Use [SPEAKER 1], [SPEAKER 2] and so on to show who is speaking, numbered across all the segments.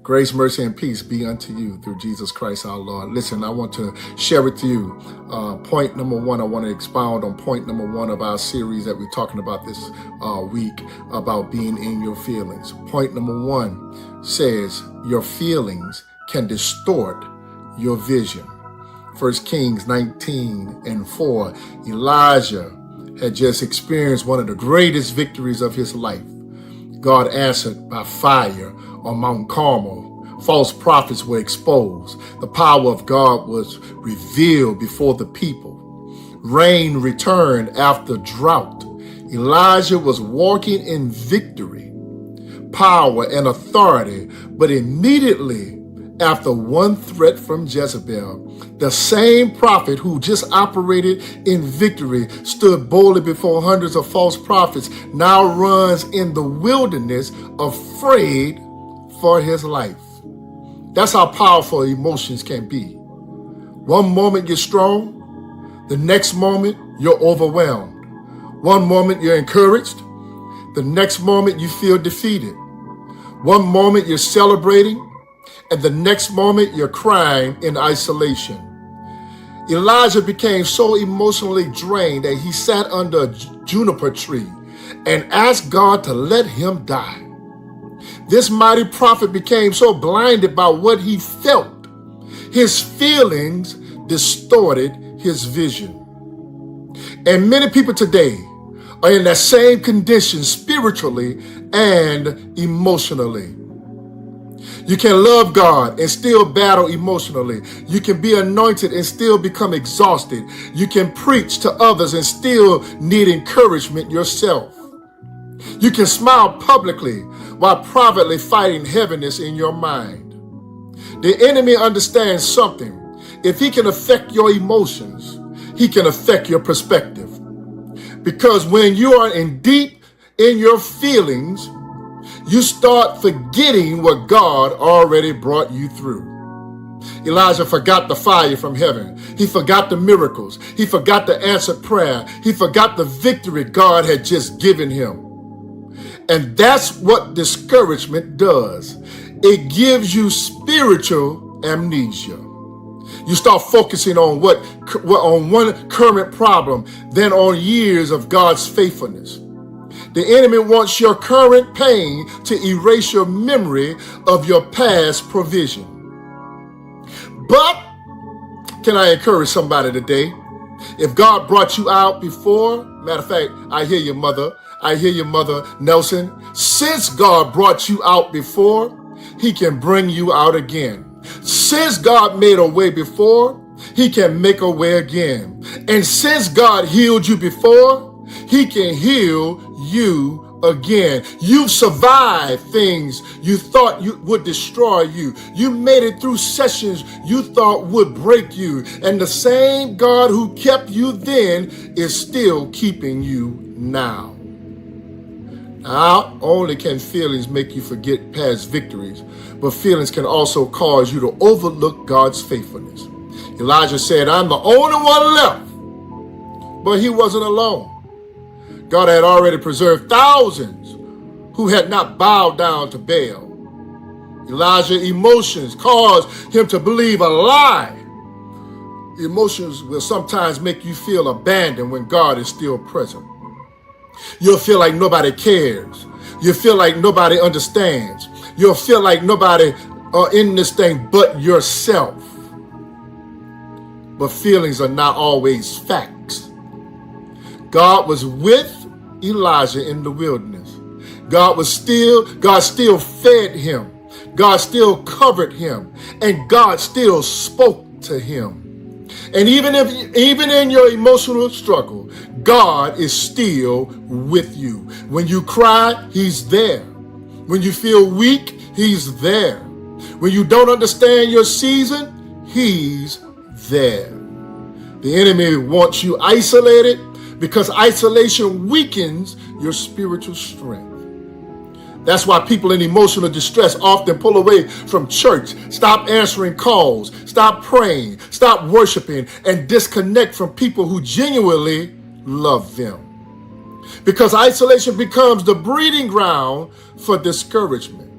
[SPEAKER 1] Grace, mercy, and peace be unto you through Jesus Christ our Lord. Listen, I want to share with you point number one. I want to expound on point number one of our series that we're talking about this week about being in your feelings. Point number one says your feelings can distort your vision. 1 Kings 19:4. Elijah had just experienced one of the greatest victories of his life. God answered by fire on Mount Carmel. False prophets were exposed. The power of God was revealed before the people. Rain returned after drought. Elijah was walking in victory, power, and authority, but immediately after one threat from Jezebel, the same prophet who just operated in victory stood boldly before hundreds of false prophets, now runs in the wilderness afraid for his life. That's how powerful emotions can be. One moment you're strong, the next moment you're overwhelmed. One moment you're encouraged, the next moment you feel defeated. One moment you're celebrating, and the next moment you're crying in isolation. Elijah became so emotionally drained that he sat under a juniper tree and asked God to let him die. This mighty prophet became so blinded by what he felt, his feelings distorted his vision. And many people today are in that same condition spiritually and emotionally. You can love God and still battle emotionally. You can be anointed and still become exhausted. You can preach to others and still need encouragement yourself. You can smile publicly while privately fighting heaviness in your mind. The enemy understands something. If he can affect your emotions, he can affect your perspective. Because when you are in deep in your feelings, you start forgetting what God already brought you through. Elijah forgot the fire from heaven. He forgot the miracles. He forgot the answered prayer. He forgot the victory God had just given him. And that's what discouragement does. It gives you spiritual amnesia. You start focusing on on one current problem, then on years of God's faithfulness. The enemy wants your current pain to erase your memory of your past provision. But can I encourage somebody today? If God brought you out before, matter of fact, I hear your mother, Nelson. Since God brought you out before, he can bring you out again. Since God made a way before, he can make a way again. And since God healed you before, he can heal you again. You've survived things you thought would destroy you. You made it through sessions you thought would break you. And the same God who kept you then is still keeping you now. Not only can feelings make you forget past victories, but feelings can also cause you to overlook God's faithfulness. Elijah said, "I'm the only one left." But he wasn't alone. God had already preserved thousands who had not bowed down to Baal. Elijah's emotions caused him to believe a lie. Emotions will sometimes make you feel abandoned when God is still present. You'll feel like nobody cares. You'll feel like nobody understands. You'll feel like nobody in this thing but yourself. But feelings are not always facts. God was with Elijah in the wilderness. God still fed him. God still covered him. And God still spoke to him. And even in your emotional struggle, God is still with you. When you cry, he's there. When you feel weak, he's there. When you don't understand your season, he's there. The enemy wants you isolated because isolation weakens your spiritual strength. That's why people in emotional distress often pull away from church, stop answering calls, stop praying, stop worshiping, and disconnect from people who genuinely love them. Because isolation becomes the breeding ground for discouragement.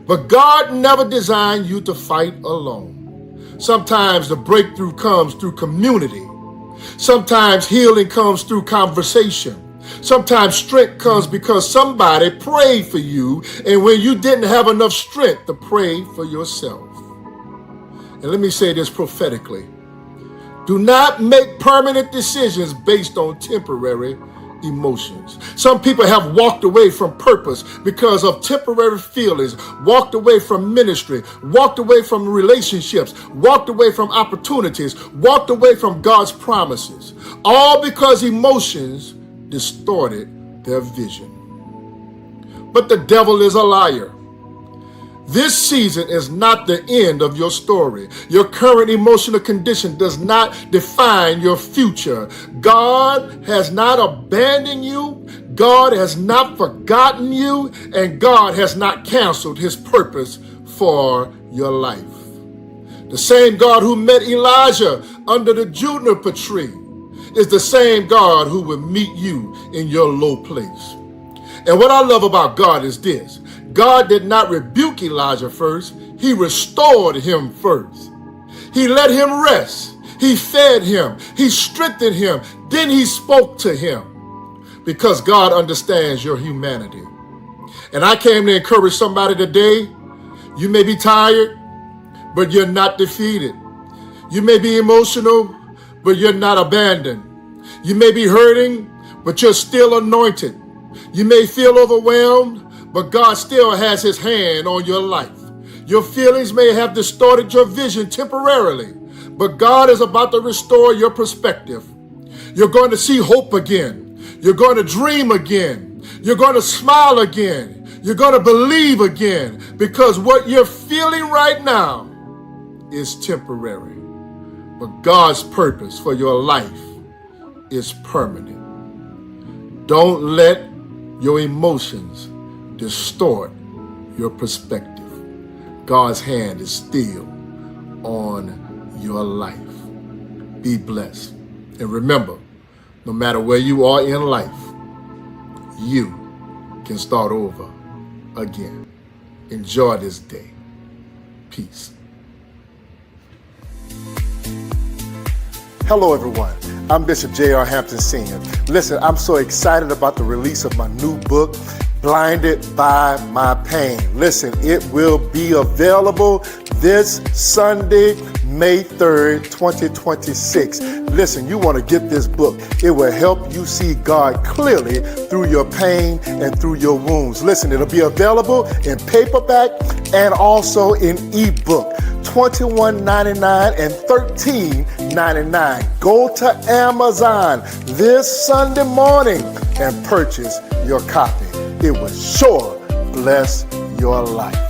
[SPEAKER 1] But God never designed you to fight alone. Sometimes the breakthrough comes through community. Sometimes healing comes through conversation. Sometimes strength comes because somebody prayed for you, and when you didn't have enough strength to pray for yourself. And let me say this prophetically. Do not make permanent decisions based on temporary emotions. Some people have walked away from purpose because of temporary feelings, walked away from ministry, walked away from relationships, walked away from opportunities, walked away from God's promises, all because emotions distorted their vision. But the devil is a liar. This season is not the end of your story. Your current emotional condition does not define your future. God has not abandoned you. God has not forgotten you. And God has not canceled his purpose for your life. The same God who met Elijah under the juniper tree is the same God who will meet you in your low place. And what I love about God is this. God did not rebuke Elijah first. He restored him first. He let him rest. He fed him. He strengthened him. Then he spoke to him because God understands your humanity. And I came to encourage somebody today. You may be tired, but you're not defeated. You may be emotional, but you're not abandoned. You may be hurting, but you're still anointed. You may feel overwhelmed, but God still has his hand on your life. Your feelings may have distorted your vision temporarily, but God is about to restore your perspective. You're going to see hope again. You're going to dream again. You're going to smile again. You're going to believe again, because what you're feeling right now is temporary. But God's purpose for your life is permanent. Don't let your emotions distort your perspective. God's hand is still on your life. Be blessed. And remember, no matter where you are in life, you can start over again. Enjoy this day. Peace.
[SPEAKER 2] Hello, everyone. I'm Bishop J.R. Hampton Sr. Listen, I'm so excited about the release of my new book, Blinded by My Pain. Listen, it will be available this Sunday, May 3rd, 2026. Listen, you want to get this book. It will help you see God clearly through your pain and through your wounds. Listen, it'll be available in paperback and also in ebook. $21.99 and $13.99. Go to Amazon this Sunday morning and purchase your copy. It will sure bless your life.